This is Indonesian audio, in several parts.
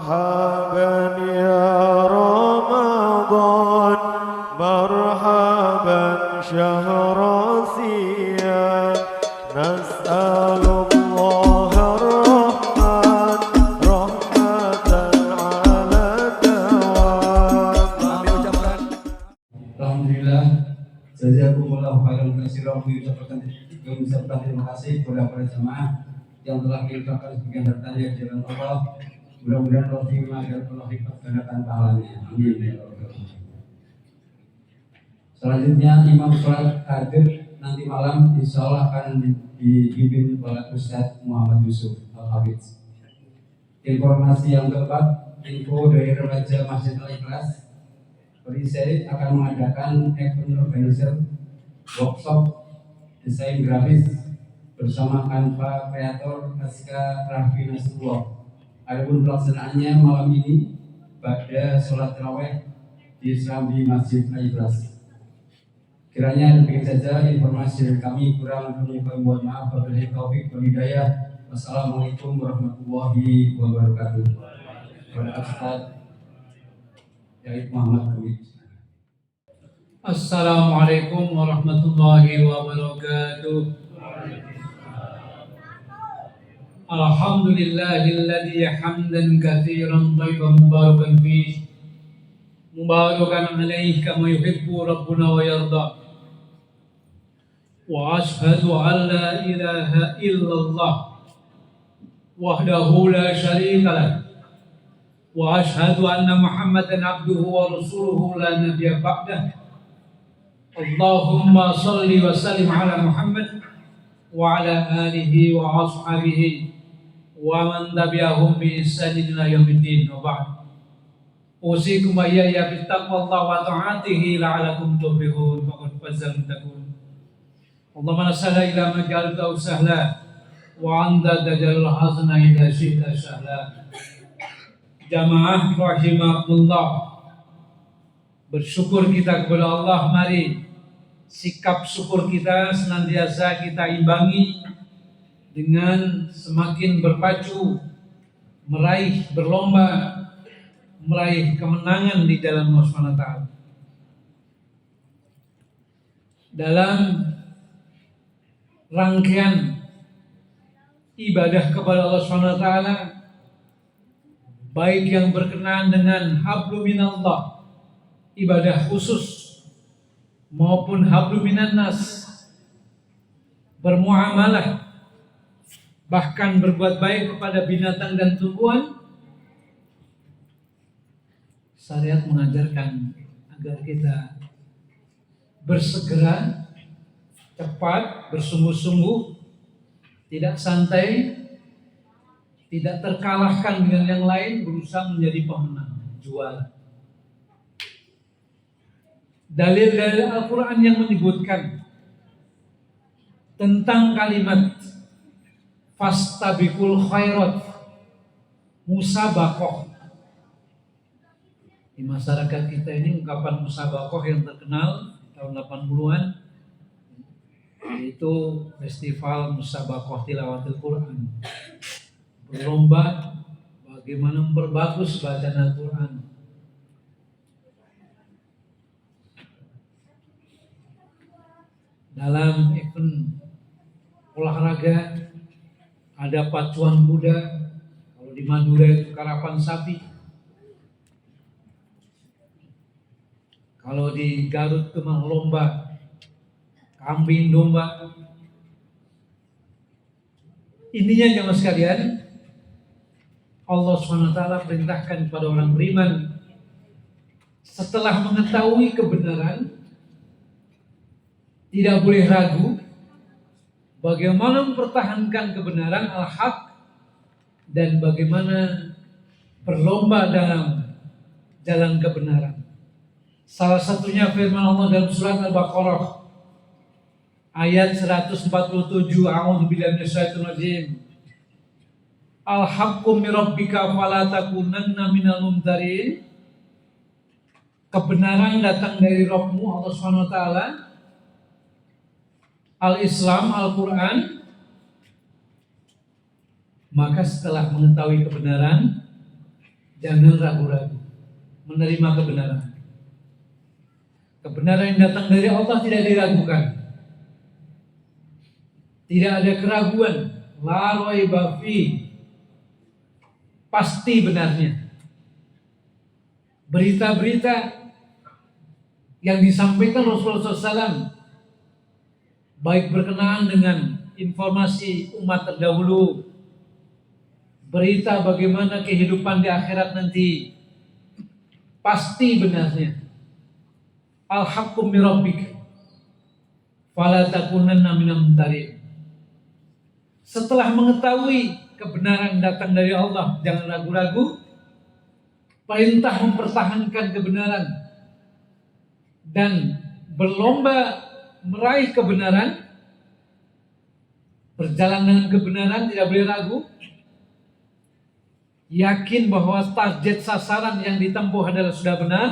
مرحبا يا رمضان مرحبا شهر صيام نسأل الله الرحمن رحمة على دوام. Kami ucapkan alhamdulillah jazakumullahu khairan katsiran. Kami ucapkan terima kasih kepada para jemaah yang telah menginfakkan sebagian hartanya di jalan Allah. Mudah-mudahan Allah dan Allah gandakan pahalanya. Amin ya rabbal alamin. Selanjutnya imam sholat hadir nanti malam insyaallah akan dipimpin oleh Ustaz Muhammad Yusuf Al-Hafidz. Informasi yang keempat, info dari remaja Masjid Al-Ikhlas Perisai akan mengadakan event organizer workshop desain grafis bersama Canva kreator Aska Raffi Nasrullah. Adapun pelaksanaannya malam ini pada sholat tarawih di Serambi Masjid Al-Ikhlas. Kiranya demikian saja informasi dari kami, kurang kami mohon maaf. Wabillahi taufiq wal hidayah. Wassalamualaikum warahmatullahi wabarakatuh. Kepada Ustaz Yaitu Muhammad Khalid. Assalamualaikum warahmatullahi wabarakatuh. Alhamdulillahilladzi hamdan katsiran thayyiban mubarakan fihi mubarakan alaihi kama yuhibbu rabbuna wa yarda. Wa ashhadu an la ilaha illallah wahdahu la syarika lah. Wa ashhadu anna Muhammadan abduhu wa rasuluhu la nabiyya ba'dah. Allahumma salli wa sallim ala Muhammad wa ala alihi wa ashabihi wa man tabi'ahum bi ihsanin ila yaumiddin wa ba'd. Usikum wa iyaya bittaqwallahi wa ta'atihi la'alakum tuflihun faqad fazal muttaqun. Allahumma sahla ila ma ja'altahu sahla wa anta taj'alul hazna ila syi'ta sahla. Jamaah rahimakumullah, bersyukur kita kepada Allah. Mari sikap syukur kita senantiasa kita imbangi dengan semakin berpacu meraih berlomba meraih kemenangan di dalam Allah SWT. Dalam rangkaian ibadah kepada Allah SWT, baik yang berkenaan dengan hablum minallah, ibadah khusus, maupun hablum minan nas, bermuamalah, bahkan berbuat baik kepada binatang dan tumbuhan, syariat mengajarkan agar kita bersegera, cepat, bersungguh-sungguh, tidak santai, tidak terkalahkan dengan yang lain, berusaha menjadi pemenang, juara. Dalil-dalil Al-Quran yang menyebutkan tentang kalimat fastabiqul khairat, musabakoh. Di masyarakat kita ini ungkapan musabakoh yang terkenal tahun 80-an, yaitu festival musabakoh tilawatil Quran. Berlomba bagaimana memperbagus bacaan Al-Quran. Dalam event olahraga ada pacuan kuda, kalau di Madura itu karapan sapi, kalau di Garut itu mah lomba kambing domba. Intinya jemaah sekalian, Allah SWT perintahkan kepada orang beriman setelah mengetahui kebenaran, tidak boleh ragu bagaimana mempertahankan kebenaran al-haq dan bagaimana berlomba dalam jalan kebenaran. Salah satunya firman Allah dalam surat Al-Baqarah ayat 147, a'udzubillahi minasyaitonir rajim. Al-haqqu min rabbika fala takunanna minal mumtarin. Kebenaran datang dari Rabbmu Allah Subhanahu wa taala. Al-Islam, Al-Quran. Maka setelah mengetahui kebenaran, Jangan ragu-ragu menerima kebenaran. Kebenaran yang datang dari Allah tidak diragukan. Tidak ada keraguan. La raiba fi. Pasti benarnya. Berita-berita yang disampaikan Rasulullah SAW, baik berkenaan dengan informasi umat terdahulu, berita bagaimana kehidupan di akhirat nanti, pasti benarnya. Al-haqqu min rabbik fala takunanna minal mumtarin. Setelah mengetahui kebenaran datang dari Allah, jangan ragu-ragu. Perintah mempertahankan kebenaran dan berlomba meraih kebenaran, berjalan dengan kebenaran, tidak boleh ragu. Yakin bahwa target sasaran yang ditempuh adalah sudah benar.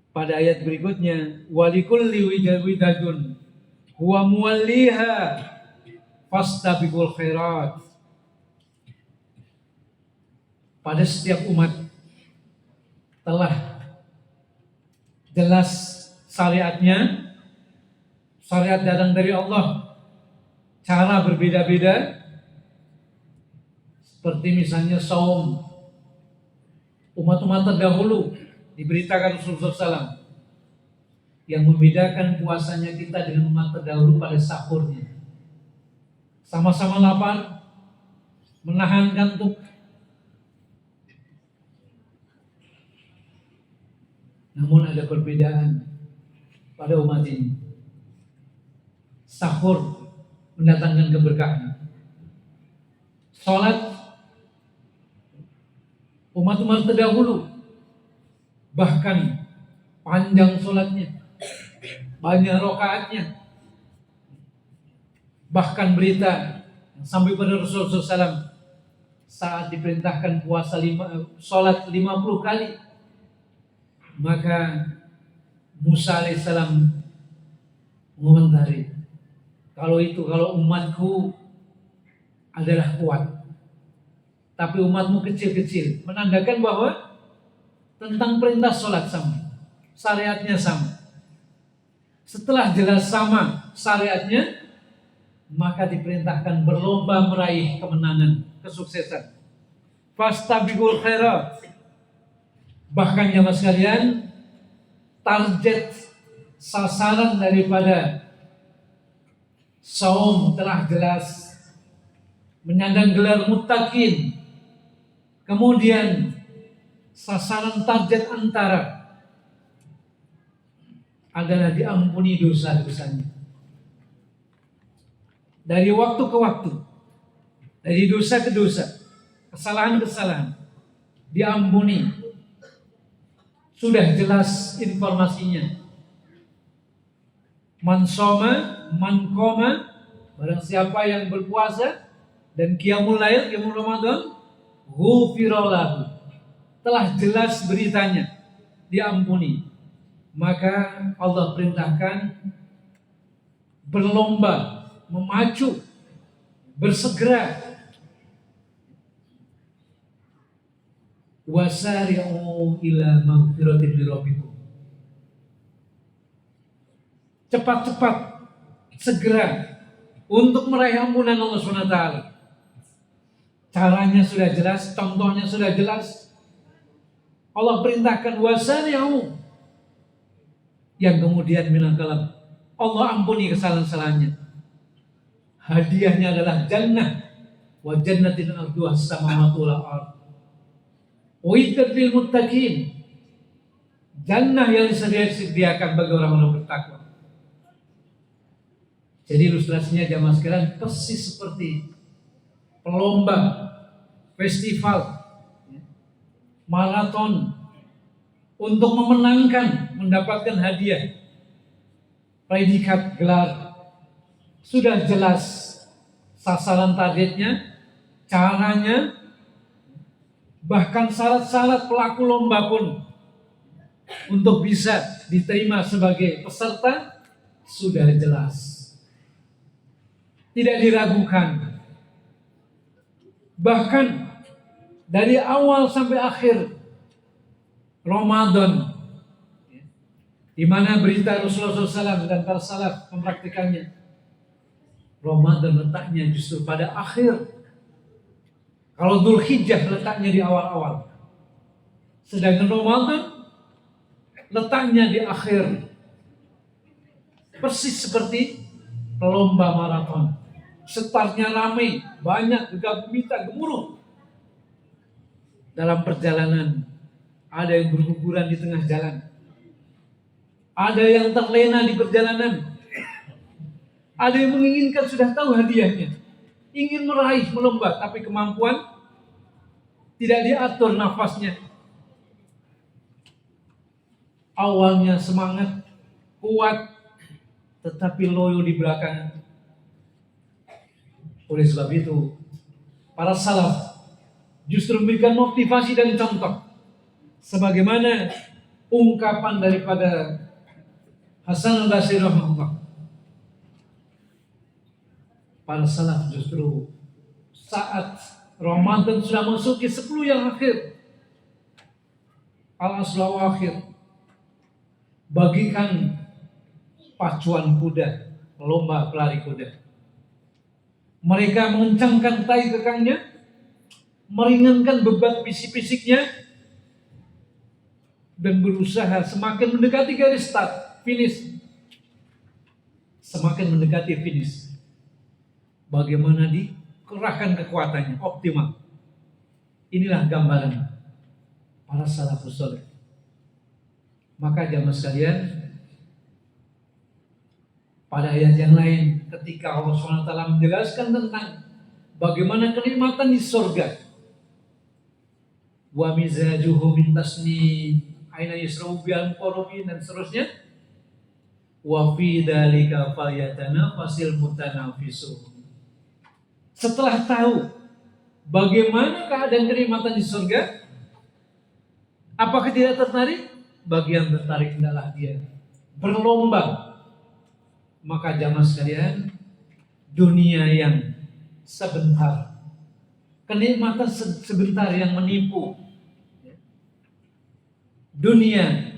Pada ayat berikutnya, walikulli wijadun huwa muwalliha fastabiqul khairat. Pada setiap umat telah jelas syariatnya, syariat datang dari Allah, cara berbeda-beda. Seperti misalnya saum, umat-umat terdahulu diberitakan Rasulullah SAW, yang membedakan puasanya kita dengan umat terdahulu pada sahurnya. Sama-sama lapar, menahan kantuk. Namun ada perbedaan pada umat ini. Sahur mendatangkan keberkahan. Salat umat-umat terdahulu bahkan panjang salatnya, banyak rakaatnya. Bahkan berita sampai pada Rasulullah SAW saat diperintahkan salat 50 kali, maka Musa alaihissalam mengomentari, kalau umatku adalah kuat, tapi umatmu kecil-kecil, menandakan bahwa tentang perintah sholat sama, syariatnya sama. Setelah jelas sama syariatnya, maka diperintahkan berlomba meraih kemenangan, kesuksesan. Fastabiqul khairat. Bahkan jamaah sekalian, target sasaran daripada saum telah jelas, menyandang gelar muttaqin. Kemudian sasaran target antara adalah diampuni dosa-dosanya. Dari waktu ke waktu, dari dosa ke dosa, kesalahan-kesalahan diampuni. Sudah jelas informasinya. Man shoma, man qoma, barang siapa yang berpuasa dan qiyamul lail, qiyamul Ramadan, ghufira lahu. Telah jelas beritanya, diampuni. Maka Allah perintahkan berlomba, memacu, bersegera. Wasari'u ila maghfiratin min rabbikum. Cepat-cepat, segera untuk meraih ampunan Allah SWT. Caranya sudah jelas, contohnya sudah jelas. Allah perintahkan wasari'u, yang kemudian minal kalam, Allah ampuni kesalahan-kesalahannya. Hadiahnya adalah jannah, wa jannatin arduha as-samawati wal ardh. Uiddat lil muttaqin. Jannah yang disediakan bagi orang-orang bertakwa. Jadi ilustrasinya jamaah sekalian persis seperti pelomba, festival, maraton untuk memenangkan, mendapatkan hadiah, predikat, gelar. Sudah jelas sasaran targetnya, caranya, bahkan syarat-syarat pelaku lomba pun untuk bisa diterima sebagai peserta sudah jelas. Tidak diragukan. Bahkan dari awal sampai akhir Ramadan, di mana berita Rasulullah SAW dan para salaf mempraktikannya. Ramadan letaknya justru pada akhir. Kalau Dzulhijjah letaknya di awal-awal. Sedangkan Ramadan letaknya di akhir. Persis seperti lomba maraton. Startnya ramai, banyak gegap-gempita, gemuruh. Dalam perjalanan, ada yang berguguran di tengah jalan. Ada yang terlena di perjalanan. Ada yang menginginkan, sudah tahu hadiahnya. Ingin meraih, melomba, tapi kemampuan tidak diatur nafasnya. Awalnya semangat, kuat, tetapi loyo di belakang. Oleh sebab itu, para salaf justru memberikan motivasi dan contoh. Sebagaimana ungkapan daripada Hasan al-Basri rahimahullah. Para salaf justru saat Ramadan sudah masuk ke 10 yang akhir, al-aslu akhir, bagikan pacuan kuda, lomba pelari kuda. Mereka mengencangkan tai kekangnya, meringankan beban fisik-fisiknya, dan berusaha semakin mendekati garis start, finish. Semakin mendekati finish, bagaimana dikerahkan kekuatannya optimal. Inilah gambaran para salafus saleh. Maka jamaah sekalian, pada ayat yang lain ketika Allah SWT menjelaskan tentang bagaimana kenikmatan di surga, wa mizajuhu min tasnim aina yasrabu bil qurbi dan seterusnya, wa fi dzalika falyatanafasil mutanafisun. Setelah tahu bagaimana keadaan kenikmatan di surga, apakah tidak tertarik? Bagian tertarik adalah dia berlomba. Maka jamaah sekalian, dunia yang sebentar, kenikmatan sebentar yang menipu, dunia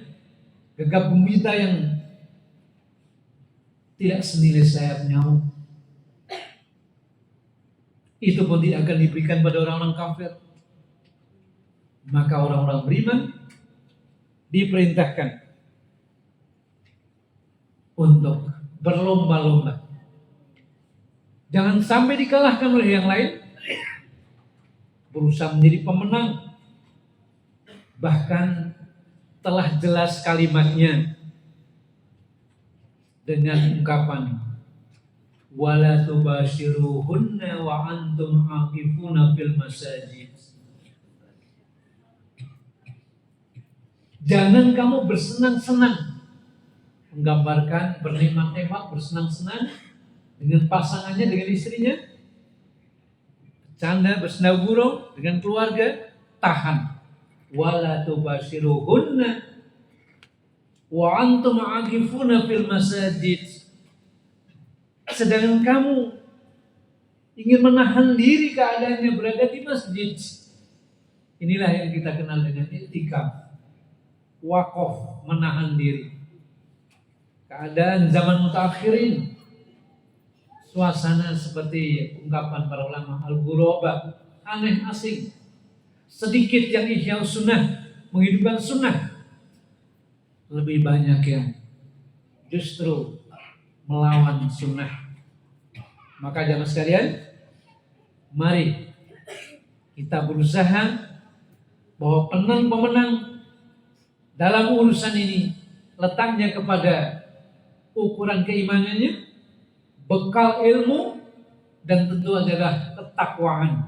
gegap gempita yang tidak senilai sayap nyamuk, itu pun tidak akan diberikan pada orang-orang kafir. Maka orang-orang beriman diperintahkan untuk berlomba-lomba. Jangan sampai dikalahkan oleh yang lain, berusaha menjadi pemenang. Bahkan telah jelas kalimatnya dengan ungkapan wala tubashiruhunna wa antum aqifuna fil masajid. Jangan kamu bersenang-senang, menggambarkan berhemat-hemat, bersenang-senang dengan pasangannya, dengan istrinya, bercanda, bersendagurau dengan keluarga, tahan. Wala tubashiruhunna wa antum aqifuna fil masajid. Sedangkan kamu ingin menahan diri keadaannya berada di masjid. Inilah yang kita kenal dengan i'tikaf. Waqaf, menahan diri. Keadaan zaman mutaakhirin, suasana seperti ungkapan para ulama al-ghuraba, aneh asing. Sedikit yang ihya sunnah, menghidupkan sunnah. Lebih banyak yang justru melawan sunnah. Maka jamaah sekalian, mari kita berusaha bahwa pemenang dalam urusan ini letaknya kepada ukuran keimanannya, bekal ilmu, dan tentu adalah ketakwaan.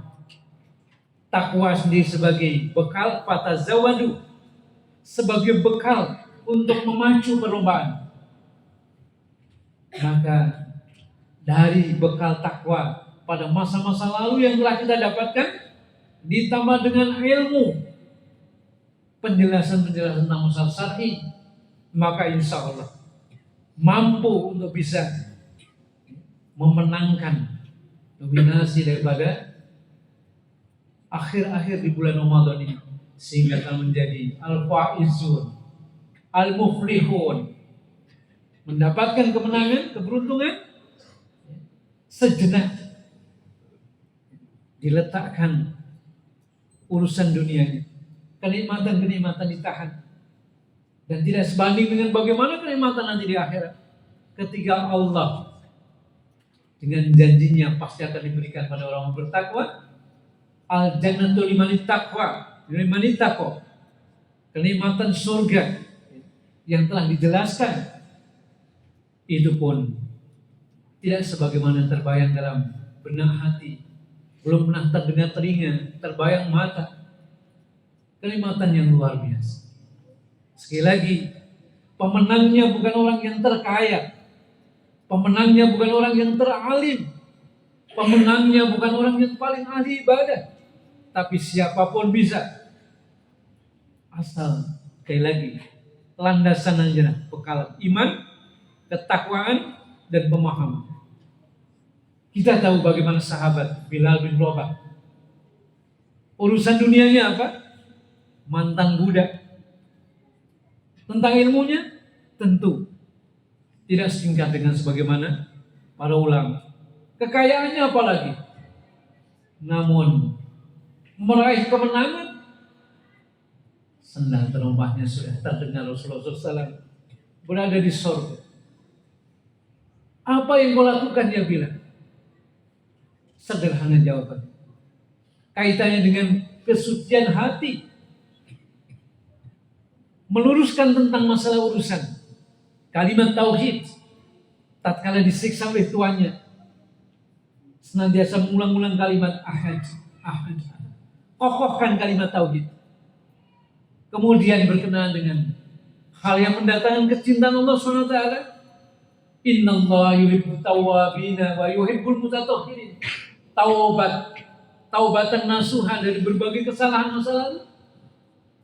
Takwa sendiri sebagai bekal, fatazawadu, sebagai bekal untuk memacu perlombaan. Maka dari bekal takwa pada masa-masa lalu yang telah kita dapatkan, ditambah dengan ilmu, penjelasan-penjelasan tentang masalah syar'i, maka insya Allah mampu untuk bisa memenangkan dominasi daripada akhir-akhir di bulan Ramadan ini, sehingga akan menjadi al-faizun, al-muflihun, mendapatkan kemenangan, keberuntungan sejenak, diletakkan urusan dunianya, kenikmatan-kenikmatan ditahan, dan tidak sebanding dengan bagaimana kenikmatan nanti di akhirat ketika Allah dengan janjinya pasti akan diberikan pada orang bertakwa. Al-jannatu limanit taqwa, limanit taqwa, kenikmatan surga yang telah dijelaskan itu pun tidak sebagaimana terbayang dalam benak hati, belum pernah terdengar telinga, terbayang mata. Kenikmatan yang luar biasa. Sekali lagi, pemenangnya bukan orang yang terkaya, pemenangnya bukan orang yang teralim, pemenangnya bukan orang yang paling ahli ibadah, tapi siapapun bisa, asal sekali lagi landasan aja, bekal iman, ketakwaan, dan pemahaman. Kita tahu bagaimana sahabat Bilal bin Rabah, urusan dunianya apa? Mantan budak. Tentang ilmunya tentu tidak setingkat dengan sebagaimana para ulama. Kekayaannya apalagi, namun meraih kemenangan, sendal terompahnya sudah terdengar Rasulullah SAW berada di surga. Apa yang kau lakukan, dia bilang? Sederhana jawaban, kaitannya dengan kesucian hati, meluruskan tentang masalah urusan kalimat tauhid. Tatkala disiksa oleh tuannya, senantiasa mengulang-ulang kalimat ahad, ahad, kokohkan kalimat tauhid. Kemudian berkenaan dengan hal yang mendatangkan kecintaan Allah SWT. Innallaha yuhibbut tawwabina wa yuhibbul mutatahhirin. Taubatan nasuha dari berbagai kesalahan masa lalu.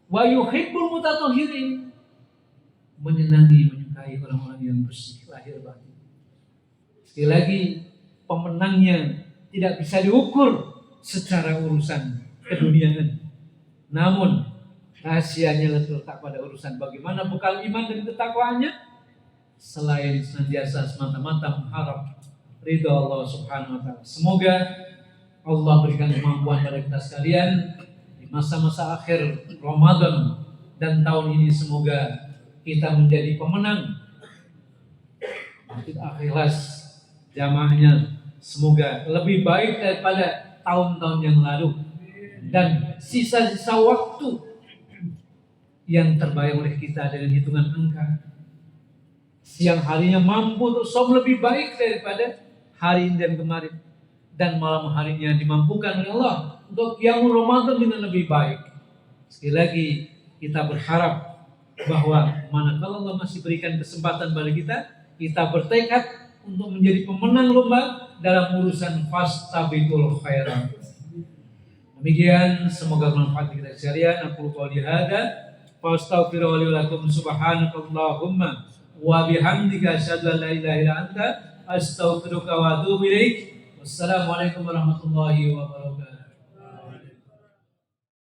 Wa yuhibbul mutatahhirin, menyenangi, menyukai orang-orang yang bersih lahir batin. Sekali lagi, pemenangnya tidak bisa diukur secara urusan keduniaan, namun rahasianya letak pada urusan bagaimana bekal iman dan ketakwaannya, selain senantiasa semata-mata mengharap ridha Allah Subhanahu wa Ta'ala. Semoga Allah berikan kemampuan pada kita sekalian di masa-masa akhir Ramadan dan tahun ini. Semoga kita menjadi pemenang. Ikhlas jamaahnya semoga lebih baik daripada tahun-tahun yang lalu, dan sisa-sisa waktu yang terbayang oleh kita dengan hitungan angka, siang harinya mampu untuk som lebih baik daripada hari ini dan kemarin, dan malam harinya dimampukan oleh Allah untuk qiyamul Ramadan dengan lebih baik. Sekali lagi kita berharap bahwa manakala Allah masih berikan kesempatan bagi kita bertekad untuk menjadi pemenang lomba dalam urusan fastabiqul khairat. Demikian, semoga bermanfaat bagi kita sekalian. Aku qouli hadza fa astaghfiru lakum subhanakallahumma wa bihamdika asyhadu an la ilaha illa anta astaghfiruka wa atubu ilaik. Wassalamualaikum warahmatullahi wabarakatuh.